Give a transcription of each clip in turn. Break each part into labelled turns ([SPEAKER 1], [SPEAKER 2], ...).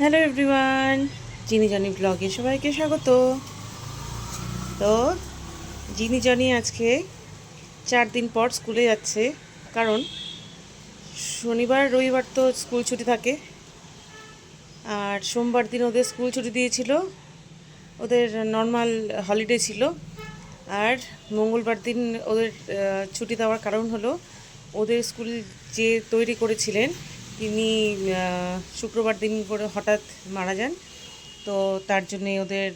[SPEAKER 1] Hello everyone, জিনি Johnny ব্লগে সবাইকে স্বাগত। তো জিনি জনি আজকে 4 দিন পর স্কুলে যাচ্ছে, কারণ শনিবার রবিবার তো স্কুল ছুটি থাকে, আর সোমবার দিন ওদের স্কুল ছুটি দিয়েছিল, ওদের নর্মাল হলিডে ছিল। আর মঙ্গলবার দিন ওদের ছুটি দেওয়ার কারণ হলো ওদের স্কুল যে তৈরি করেছিলেন তিনি শুক্রবার দিন করে হঠাৎ মারা যান। তো তার জন্যে ওদের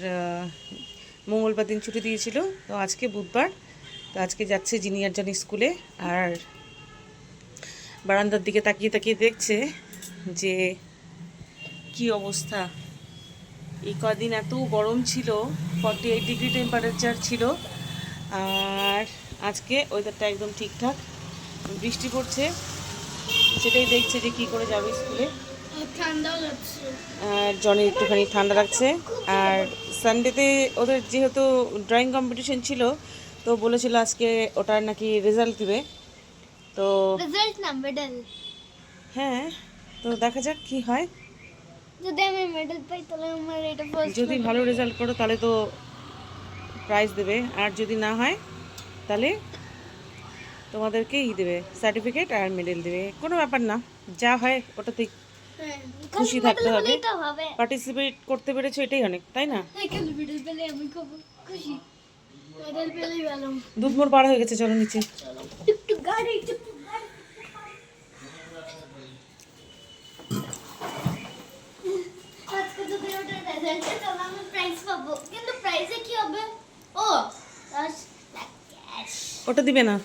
[SPEAKER 1] মঙ্গলবার দিন ছুটি দিয়েছিল। তো আজকে বুধবার, তো আজকে যাচ্ছে জিনিয়ার জানি স্কুলে। আর বারান্দার দিকে তাকিয়ে তাকিয়ে দেখছে যে কি অবস্থা। এই কদিন এত গরম ছিল, 48 ডিগ্রি টেম্পারেচার ছিল, আর আজকে ওয়েদারটা একদম ঠিকঠাক, বৃষ্টি পড়ছে। সেটাই দেখছে যে কি করে যাবে স্কুলে। আর জনের একটুখানি ঠান্ডা লাগছে। আর সানডেতে ওদের যেহেতু ড্রয়িং কম্পিটিশন ছিল, তো বলেছিল আজকে ওটার নাকি রেজাল্ট দিবে। তো
[SPEAKER 2] রেজাল্ট না, মেডেল।
[SPEAKER 1] হ্যাঁ, তো দেখা যাক কি হয়।
[SPEAKER 2] যদি আমি মেডেল পাই তাহলে আমার এটা ফার্স্ট।
[SPEAKER 1] যদি ভালো রেজাল্ট করো তাহলে তো প্রাইজ দেবে, আর যদি না হয় তাহলে তোমাদেরকে দেবে, সার্টিফিকেট আর মেডেল দেবে। কোনো ব্যাপার না, যা হয় ওটাতে খুশি থাকতে হবে। পার্টিসিপেট করতে পেরেছো, এটাই অনেক, তাই না?
[SPEAKER 2] মেডেল পেলে আমি খুব খুশি। মেডেল পেলেই ভালো।
[SPEAKER 1] দুধ মোর পার হয়ে গেছে, চলো নিচে।
[SPEAKER 2] একটু গাড়ি আজকে যদি ওটা রেজাল্টে তাহলে আমি প্রাইজ পাবো, কিন্তু প্রাইজে কি হবে? ও 10 লাখ ক্যাশ।
[SPEAKER 1] ওটা দিবে না,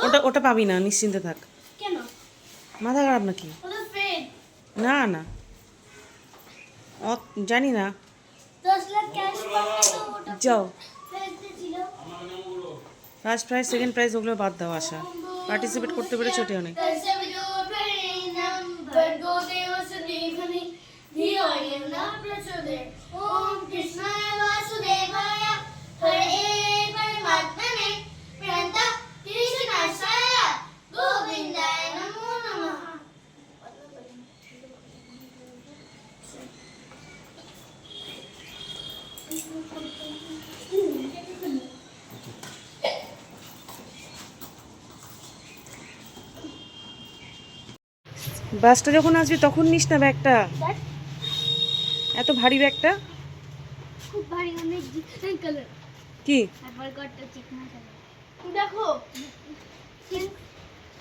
[SPEAKER 1] ওটা ওটা পাবি না, নিশ্চিন্তে থাক।
[SPEAKER 2] কেন?
[SPEAKER 1] মাথা খারাপ নাকি?
[SPEAKER 2] ওটা ফেড।
[SPEAKER 1] না না, জানি না।
[SPEAKER 2] 10 লাখ ক্যাশ পাবো তো ওটা
[SPEAKER 1] যাও,
[SPEAKER 2] ফেডে ছিল।
[SPEAKER 1] ফার্স্ট প্রাইজ সেকেন্ড প্রাইজ ওগুলো বাদ দাও, আশা পার্টিসিপেট করতে পেরেছো, ওটাই অনেক। বাসটা যখন আসবে তখন নিস না ব্যাগটা, এত ভারী ব্যাগটা।
[SPEAKER 2] খুব ভারী, অনেক ডিফারেন্ট কালার।
[SPEAKER 1] কি
[SPEAKER 2] আবার গটটা চিকনা কালার দেখো।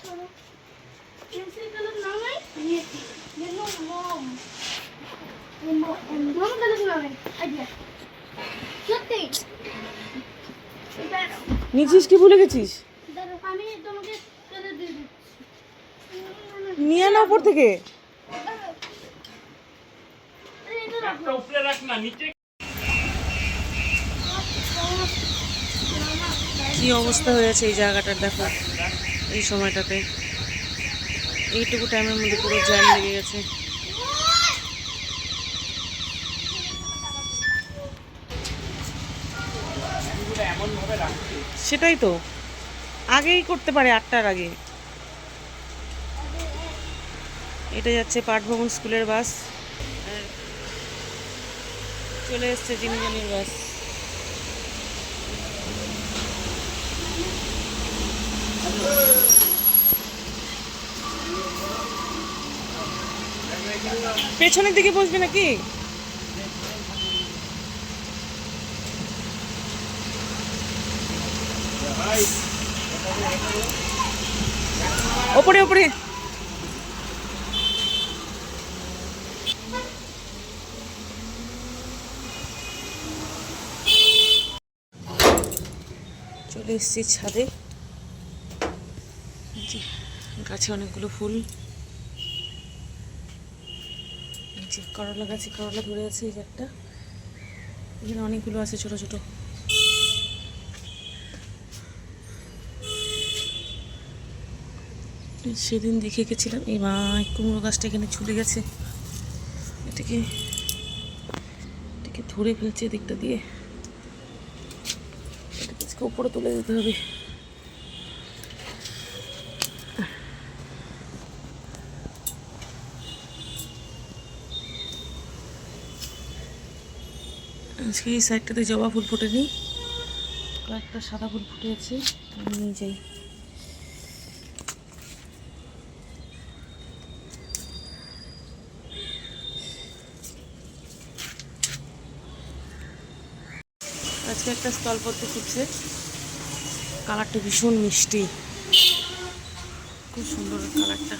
[SPEAKER 2] চলো পেন্সিল কালার নাও নাই নিয়েছি। মেনো মম মম কালার নাও নাই আইডিয়া সত্যি।
[SPEAKER 1] নিছিস কি ভুলে গেছিস?
[SPEAKER 2] দাঁড়াও আমি তোমাকে কালার দিয়ে দিচ্ছি।
[SPEAKER 1] নিয়ে না উপর থেকে।
[SPEAKER 3] উপরে রাখ না, নিচে।
[SPEAKER 1] কি অবস্থা হয়েছে এই জায়গাটার, দেখো এই সময়টাতে, এইটুকু টাইমের মধ্যে পুরো জ্যাম লেগে গেছে।
[SPEAKER 3] এমন ভাবে রাখছি।
[SPEAKER 1] সেটাই তো, আগেই করতে পারে 8টার আগে। এটা যাচ্ছে পাঠভবন স্কুলের বাস, আর চলে এসছে জিনিজনির বাস। পেছনের দিকে বসবি নাকি? ওপরে ওপরে। চলে এসছি ছাদে, গাছে অনেকগুলো ফুল, যে করলা গাছে করলা ধরে আছে, এই যে একটা, এখানে অনেকগুলো আছে ছোট ছোট। সেদিন দেখে গেছিলাম, এই মা কুমড়ো গাছটা এখানে ঝুলে গেছে, এটাকে এটাকে ধরে ফেলছে দিকটা দিয়ে, এটাকে উপরে তুলে দিতে হবে। আজকে এই সাইডটাতে জবা ফুল ফোটেনি, কয়েকটা সাদা ফুল ফুটে আছে, আমি নিয়ে যাই। আজকে একটা স্থলপদ্ম ফুটছে, কালারটা ভীষণ মিষ্টি, খুব সুন্দর কালারটা।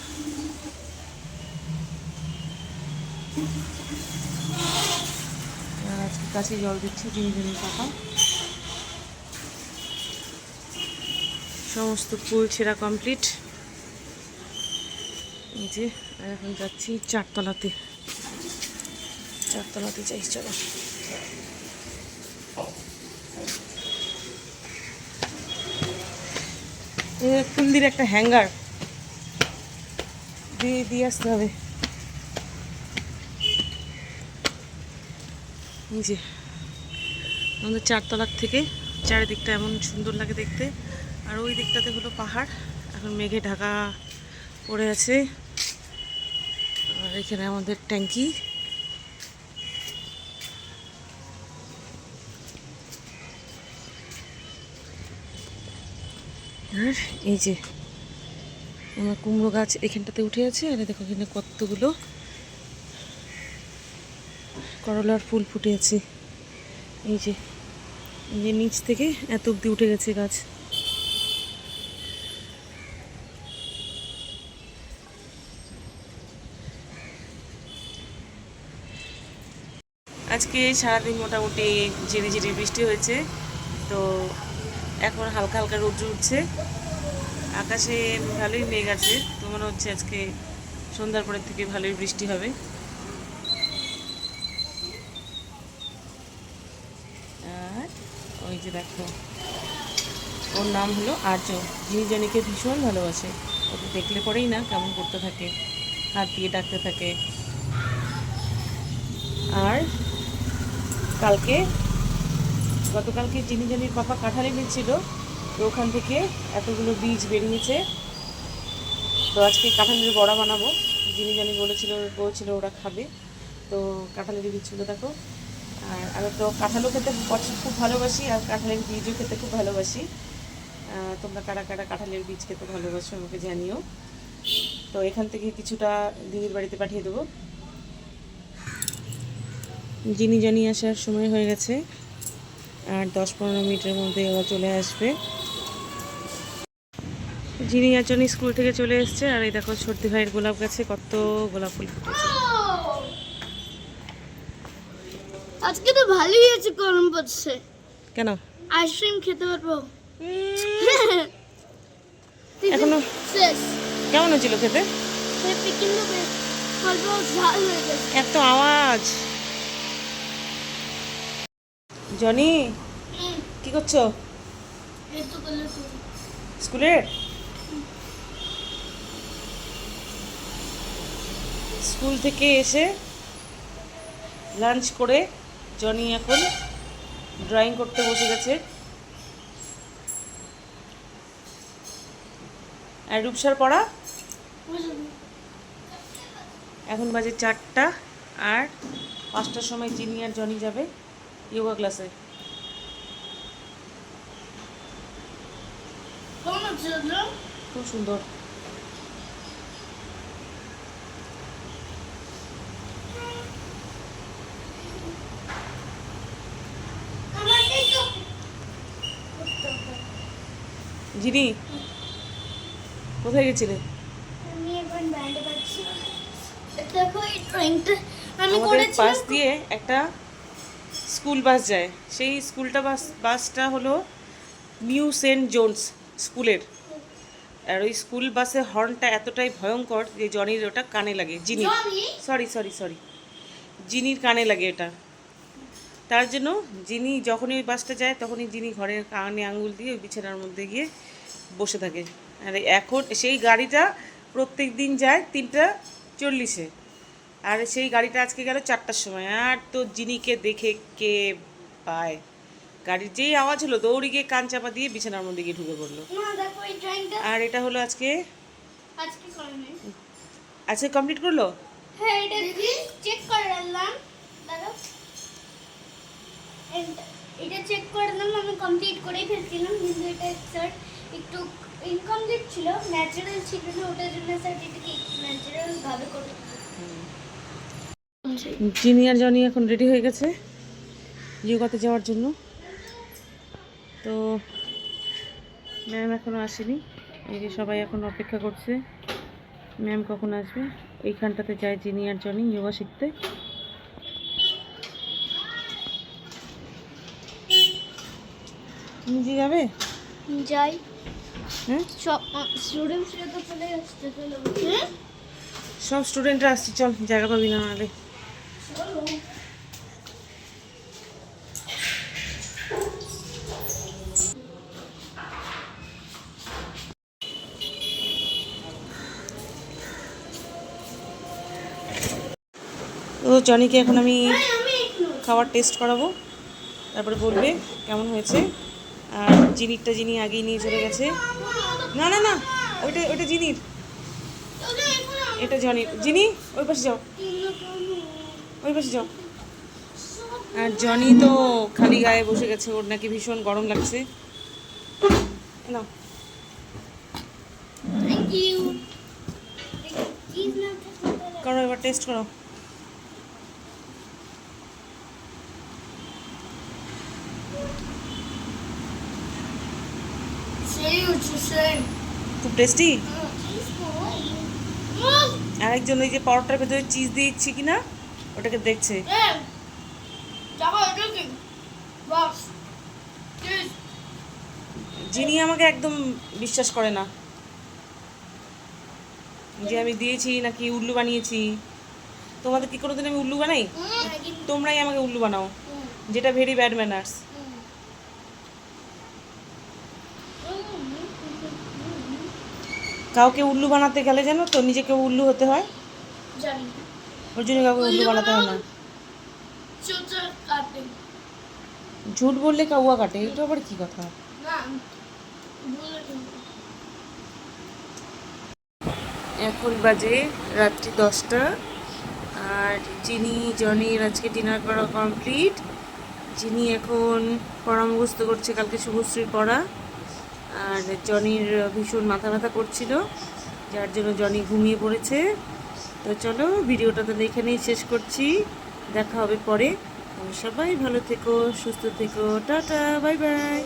[SPEAKER 1] আর আজকে কাছে জল দিচ্ছি জিনিজের পাতা, সমস্ত ফুল ছেঁড়া কমপ্লিট। এই যে আর এখন যাচ্ছি চারতলাতে, চারতলাতে যাই, চলো। ফুলদির একটা হ্যাঙ্গার দিয়ে আসতে হবে। এই যে আমাদের চারতলার থেকে চারিদিকটা এমন সুন্দর লাগে দেখতে, আর ওই দিকটাতে হলো পাহাড়, এখন মেঘে ঢাকা পড়ে আছে। আর এখানে আমাদের ট্যাঙ্কি, আর এই যে আমার কুমড়ো গাছ এখানটাতে উঠে আছে, আর দেখো এখানে কতগুলো করলার ফুল ফুটে আছে। এই যে নিচ থেকে এত অব্দি উঠে গেছে গাছ। আজকে সারাদিন মোটামুটি ঝিরি ঝিরি বৃষ্টি হয়েছে, তো এখন হালকা হালকা রোদ্র উঠছে, আকাশে ভালোই মেঘ আছে, তো মনে হচ্ছে আজকে সন্ধ্যার পরের থেকে ভালোই বৃষ্টি হবে। আর ওই যে দেখো, ওর নাম হলো আর্য, জিনিজনিকে ভীষণ ভালোবাসে, ওকে দেখলে পরেই না কেমন করতে থাকে, হাত দিয়ে ডাকতে থাকে। আর গতকালকে জিনিজনির পাপা কাঁঠাল এনেছিল, তো ওখান থেকে এতগুলো বীজ বেরিয়েছে, তো আজকে কাঁঠালের বড়া বানাবো। জিনিজনি বলছিল ওরা খাবে, তো কাঁঠালের বীজগুলো দেখো। আর আমি তো কাঁঠালও খেতে খুব ভালোবাসি, আর কাঁঠালের বীজও খেতে খুব ভালোবাসি। তোমরা কারা কারা কাঁঠালের বীজ খেতে ভালোবাসো আমাকে জানিও। তো এখান থেকে কিছুটা দিদির বাড়িতে পাঠিয়ে দেবো। জিনিজনি আসার সময় হয়ে গেছে, আর 10-15 মিনিটের মধ্যে ওরা চলে আসবে। জিনিজনি স্কুল থেকে চলে এসছে, আর এই দেখো সর্দি ভাইয়ের গোলাপ গাছে কত গোলাপ ফুল ফুটেছে।
[SPEAKER 2] আজকে তো ভালোই আছে, গরম পড়ছে।
[SPEAKER 1] কেন?
[SPEAKER 2] আইসক্রিম খেতে পারবো
[SPEAKER 1] এখনো
[SPEAKER 2] শেষ।
[SPEAKER 1] কেমন হয়েছিল খেতে?
[SPEAKER 2] কিন্তু অল্প ঝাল হয়ে গেছে।
[SPEAKER 1] এত আওয়াজ। জনি কি করছো? স্কুলের স্কুল থেকে এসে লাঞ্চ করে জনি এখন ড্রয়িং করতে বসে গেছে। আর রূপসার পড়া এখন বাজে 4টা, আর 5টার সময় জিনি আর জনি যাবে যোগা ক্লাসে। খুব সুন্দর। জিনি কোথায় গেছিলে?
[SPEAKER 2] আমি এখন ব্যান্ডে পাচ্ছি। দেখো এই ড্রয়িংটা আমি
[SPEAKER 1] আমাদের
[SPEAKER 2] করেছি।
[SPEAKER 1] পাশ দিয়ে একটা স্কুল বাস যায়, সেই বাসটা হলো নিউ সেন্ট জোনস স্কুলের। আর ওই স্কুল বাসে হর্নটা এতটাই ভয়ঙ্কর যে জনির ওটা কানে লাগে, সরি জিনির কানে লাগে এটা। তার জন্য যিনি যখনই ওই বাসটা যায় তখনই যিনি ঘরের কানে আঙুল দিয়ে ওই বিছানার মধ্যে গিয়ে বসে থাকে। আর এখন সেই গাড়িটা প্রত্যেক দিন যায় 3:40-এ, আর সেই গাড়িটা আজকে গেল 4টার সময়। আর তো জিনিকে দেখে কে পায়, গাড়ির যেই আওয়াজ হলো দৌড়ে গিয়ে কান চাপা দিয়ে বিছানার মধ্যে গিয়ে ঢুকে পড়লো। আর এটা হলো আজকে কমপ্লিট করলো।
[SPEAKER 2] হ্যাঁ, এটা চেক করে রাখলাম। দাদা চেক করে দিলাম, আমি কমপ্লিট করেই ফেলছিলাম, কিন্তু এটা স্যার একটু ইনকমপ্লিট ছিল, ন্যাচারাল ছিল না, ওটার জন্য স্যার এটাকে ন্যাচারাল ভাবে করে
[SPEAKER 1] জিনি আর জনি এখন রেডি হয়ে গেছে যোগাতে যাওয়ার জন্য। তো ম্যাম এখনও আসেনি, এই যে সবাই এখন অপেক্ষা করছে ম্যাম কখন আসবে। এইখানটাতে যায় জিনি আর জনি যোগা শিখতে। তুমি কি যাবে?
[SPEAKER 2] যাই।
[SPEAKER 1] হ্যাঁ,
[SPEAKER 2] সব স্টুডেন্টসরা তো চলে আসছে, চলো।
[SPEAKER 1] সব স্টুডেন্টরা আসছে, চল, জায়গা পাবি না নাহলে।
[SPEAKER 2] চলো।
[SPEAKER 1] তো জনিকে এখন আমি
[SPEAKER 2] আমি একটু
[SPEAKER 1] খাবার টেস্ট করাবো, তারপরে বলবে কেমন হয়েছে। আর জিনিরটা জিনি আগেই নিয়ে চলে গেছে। না না না, ওইটা ওইটা জিনির, এটা জনির। জিনি ওই পাশে যাও, ওই পাশে যাও। আর জনি তো খালি গায়ে বসে গেছে, ওর নাকি ভীষণ গরম লাগছে। না,
[SPEAKER 2] থ্যাংক ইউ।
[SPEAKER 1] করো এবার টেস্ট করো।
[SPEAKER 2] সেই হচ্ছে সেই।
[SPEAKER 1] খুব টেস্টি। আরেকজন ওই যে পরোটার ভেতরে চিজ দিয়ে দিচ্ছি কিনা ওটাকে দেখছে। যিনি আমাকে একদম বিশ্বাস করে না যে আমি দিয়েছি নাকি উল্লু বানিয়েছি। তোমাদের কি কোনোদিন আমি উল্লু বানাই? তোমরাই আমাকে উল্লু বানাও, যেটা ভেরি ব্যাড ম্যানার্স। কাউকে উল্লু বানাতে গেলে জানো তো নিজেকে উল্লু হতে হয়,
[SPEAKER 2] জানি
[SPEAKER 1] ওর জন্য কাউকে উল্লু বানাতে হয় না।
[SPEAKER 2] চোচা কাটে
[SPEAKER 1] ঝুট বললে কাউয়া কাটে, এটা আবার কি কথা?
[SPEAKER 2] না বলে
[SPEAKER 1] এখন বাজে রাত্রি 10টা, আর জিনি জনির আজকে ডিনার করা কমপ্লিট। জিনি এখন পড়া মুখস্থ করছে কালকে শুভশ্রীর পড়া, আর জনির ভীষণ মাথা ব্যথা করছিল, যার জন্য জনি ঘুমিয়ে পড়েছে। তো চলো ভিডিওটা তাহলে এখানেই শেষ করছি, দেখা হবে পরে। সবাই ভালো থেকো, সুস্থ থেকো, টাটা, বাই বাই।